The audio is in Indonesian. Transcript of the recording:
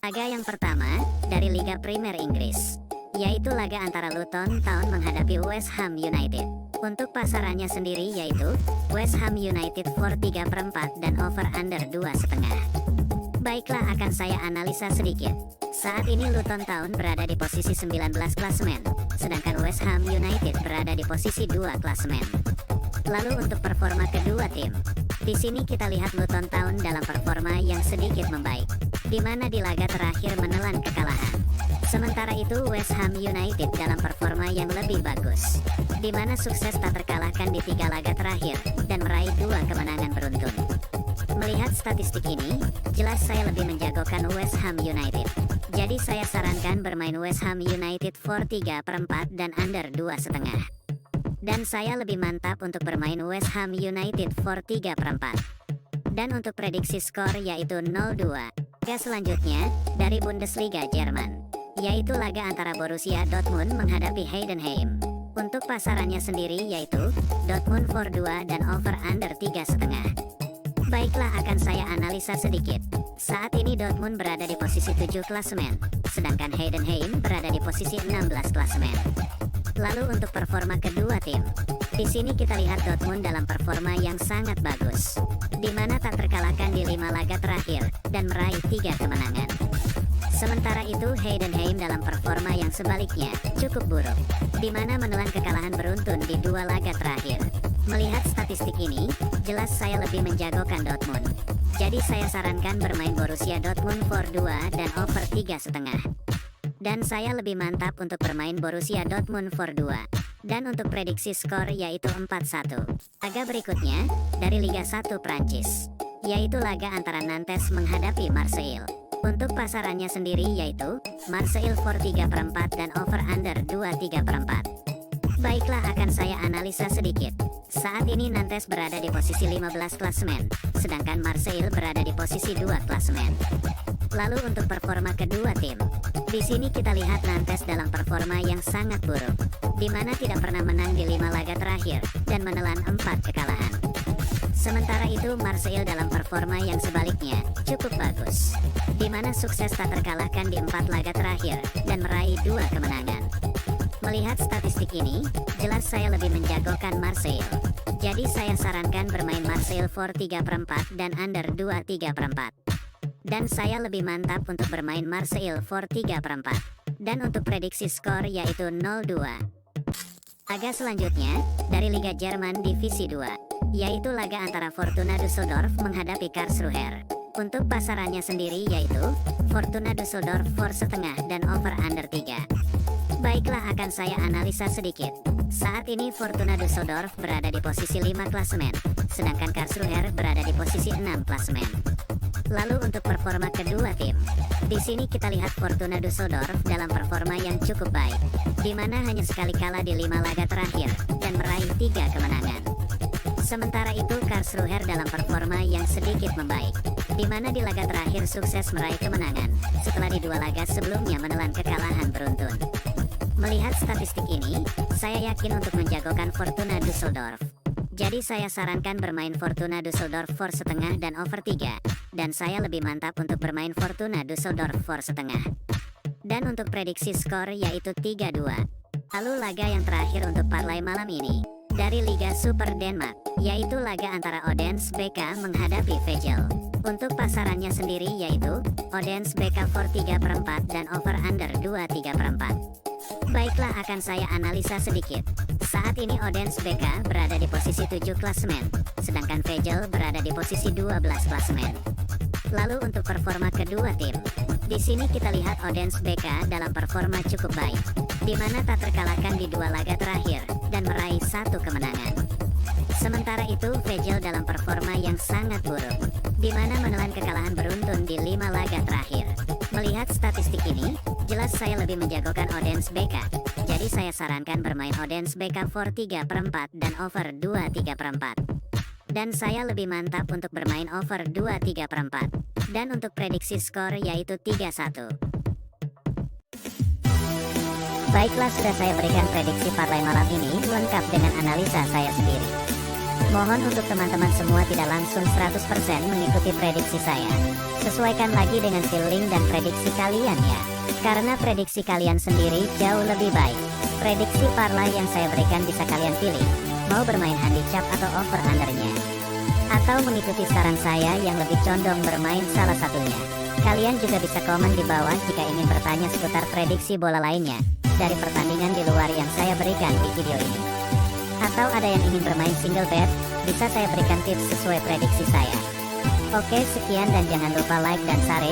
Laga yang pertama, dari Liga Premier Inggris, yaitu laga antara Luton Town menghadapi West Ham United. Untuk pasarannya sendiri yaitu West Ham United for 3/4 dan over under 2,5. Baiklah, akan saya analisa sedikit. Saat ini Luton Town berada di posisi 19 klasemen, sedangkan West Ham United berada di posisi 2 klasemen. Lalu untuk performa kedua tim, di sini kita lihat Luton Town dalam performa yang sedikit membaik, di mana di laga terakhir menelan kekalahan. Sementara itu West Ham United dalam performa yang lebih bagus, di mana sukses tak terkalahkan di 3 laga terakhir dan meraih 2 kemenangan beruntun. Melihat statistik ini, jelas saya lebih menjagokan West Ham United. Jadi saya sarankan bermain West Ham United for 3/4 dan under 2,5. Dan saya lebih mantap untuk bermain West Ham United for 3/4. Dan untuk prediksi skor yaitu 0-2. Laga selanjutnya, dari Bundesliga Jerman, yaitu laga antara Borussia Dortmund menghadapi Heidenheim. Untuk pasarannya sendiri yaitu Dortmund for 2 dan over under 3,5. Baiklah, akan saya analisa sedikit. Saat ini Dortmund berada di posisi 7 klasemen, sedangkan Heidenheim berada di posisi 16 klasemen. Lalu untuk performa kedua tim, di sini kita lihat Dortmund dalam performa yang sangat bagus, di mana tak terkalahkan di 5 laga terakhir dan meraih 3 kemenangan. Sementara itu Heidenheim dalam performa yang sebaliknya cukup buruk, di mana menelan kekalahan beruntun di 2 laga terakhir. Melihat statistik ini, jelas saya lebih menjagokan Dortmund. Jadi saya sarankan bermain Borussia Dortmund for 2 dan over 3,5. Dan saya lebih mantap untuk bermain Borussia Dortmund for 2. Dan untuk prediksi skor yaitu 4-1. Laga berikutnya, dari Liga 1 Prancis, yaitu laga antara Nantes menghadapi Marseille. Untuk pasarannya sendiri yaitu Marseille for 3/4 dan over under 2,3/4. Baiklah, akan saya analisa sedikit. Saat ini Nantes berada di posisi 15 klasemen, sedangkan Marseille berada di posisi 2 klasemen. Lalu untuk performa kedua tim, di sini kita lihat Nantes dalam performa yang sangat buruk, di mana tidak pernah menang di 5 laga terakhir dan menelan 4 kekalahan. Sementara itu Marseille dalam performa yang sebaliknya cukup bagus, di mana sukses tak terkalahkan di 4 laga terakhir dan meraih 2 kemenangan. Melihat statistik ini, jelas saya lebih menjagokan Marseille. Jadi saya sarankan bermain Marseille for 3/4 dan under 2,3/4. Dan saya lebih mantap untuk bermain Marseille for 3/4. Dan untuk prediksi skor yaitu 0-2. Laga selanjutnya, dari Liga Jerman Divisi 2, yaitu laga antara Fortuna Düsseldorf menghadapi Karlsruher. Untuk pasarannya sendiri yaitu Fortuna Düsseldorf for 1/2 dan over under 3. Baiklah, akan saya analisa sedikit. Saat ini Fortuna Düsseldorf berada di posisi 5 klasemen, sedangkan Karlsruher berada di posisi 6 klasemen. Lalu untuk performa kedua tim, di sini kita lihat Fortuna Düsseldorf dalam performa yang cukup baik, di mana hanya sekali kalah di 5 laga terakhir dan meraih 3 kemenangan. Sementara itu Karlsruher dalam performa yang sedikit membaik, di mana di laga terakhir sukses meraih kemenangan, setelah di 2 laga sebelumnya menelan kekalahan beruntun. Melihat statistik ini, saya yakin untuk menjagokan Fortuna Düsseldorf. Jadi saya sarankan bermain Fortuna Düsseldorf for 1/2 dan over 3. Dan saya lebih mantap untuk bermain Fortuna Düsseldorf for 1/2. Dan untuk prediksi skor yaitu 3-2. Lalu laga yang terakhir untuk parlay malam ini, dari Liga Super Denmark, yaitu laga antara Odense BK menghadapi Vejle. Untuk pasarannya sendiri yaitu Odense BK for 3/4 dan over under 2,3/4. Baiklah, akan saya analisa sedikit. Saat ini Odense BK berada di posisi 7 klasemen, sedangkan Vejle berada di posisi 12 klasemen. Lalu untuk performa kedua tim, di sini kita lihat Odense BK dalam performa cukup baik, di mana tak terkalahkan di 2 laga terakhir dan meraih 1 kemenangan. Sementara itu Vejle dalam performa yang sangat buruk, di mana menelan kekalahan beruntun di 5 laga terakhir. Melihat statistik ini, jelas saya lebih menjagokan Odense BK. Jadi saya sarankan bermain Odense BK for 3/4 dan over 2,3/4. Dan saya lebih mantap untuk bermain over 2,3/4. Dan untuk prediksi skor yaitu 3-1. Baiklah, sudah saya berikan prediksi parlay malam ini lengkap dengan analisa saya sendiri. Mohon untuk teman-teman semua tidak langsung 100% mengikuti prediksi saya. Sesuaikan lagi dengan feeling dan prediksi kalian ya. Karena prediksi kalian sendiri jauh lebih baik. Prediksi parlay yang saya berikan bisa kalian pilih, mau bermain handicap atau over undernya, atau mengikuti saran saya yang lebih condong bermain salah satunya. Kalian juga bisa komen di bawah jika ingin bertanya seputar prediksi bola lainnya dari pertandingan di luar yang saya berikan di video ini. Atau ada yang ingin bermain single bet, bisa saya berikan tips sesuai prediksi saya. Oke, sekian dan jangan lupa like dan share.